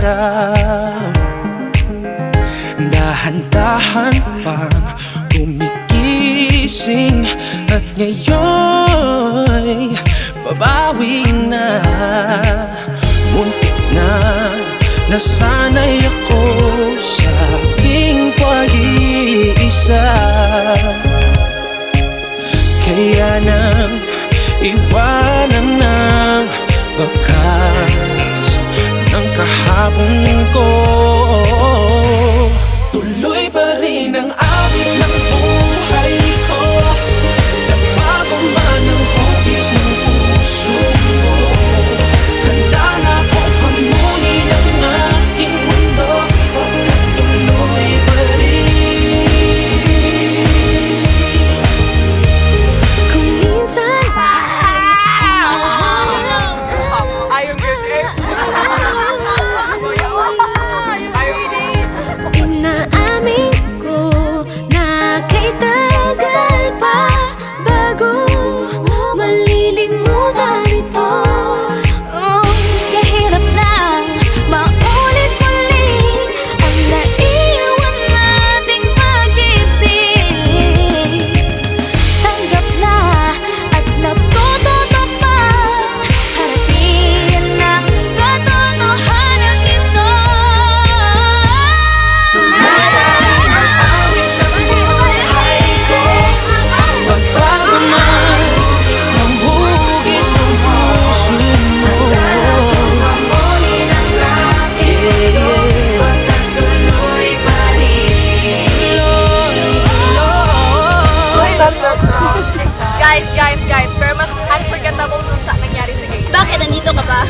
araw, dahan-dahan pang gumigising. At ngayon'y babawi na. Muntik na nasanay ako sa aking pag-iisa. Kaya nang iwanan ng bakas ng kahapon ko, tuloy pa rin ang awit ng buhay ko. Nagbago man ang hugis ng puso mo, handa na akong hamunin ang aking mundo. Pagkat tuloy pa rin. Kung minsan inaamin ko na kay tagal pa bago malilimutan ito. Kahirap lang maulit-ulit ang naiwan nating pag-ibig. Tanggap na at natututo pang harapin ang katotohanan ito. Pagbago man ng hugis ng puso mo, Guys, pero mas unforgettable dun sa nangyari sa game. Bakit nandito ka ba?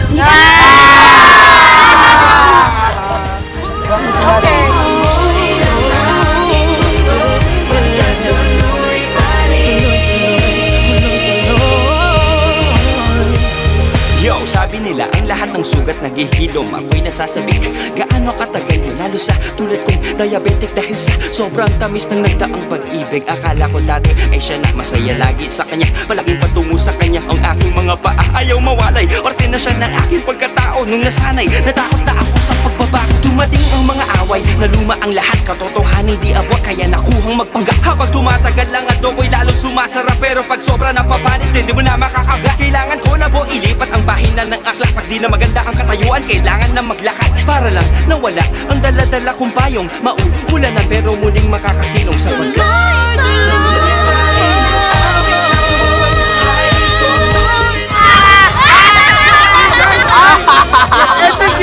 Okay. Yo, sabi nila ang lahat ng sugat naghihilom. Ako'y nasasabik, gaano katagal yun, lalo sa tulad kong diabetic. Dahil sa sobrang tamis ng nagdaang pag-ibig, akala ko dati ay siya na masaya lagi sa kanya. Malaking patungo sa kanya ang aking mga paa, ayaw mawalay. Parte na siya ng aking pagkatao. Nung nasanay, natakot na ako sa pagbabago. Dumating ang mga away, naluma ang lahat. Katotohanan di abot, kaya nakuhang magpangga. Habang tumatagal lang at ako'y lalong sumasarap. Pero pag sobra napapanis, di mo na makakaga. Kailangan ko na po ilipat ang bahinan ng akla. Pag di na maganda ang katayuan, kailangan na maglakad. Para lang nawala ang dala-dala kong payong. Mauulan na pero muling makakasilong sa pagka. Epic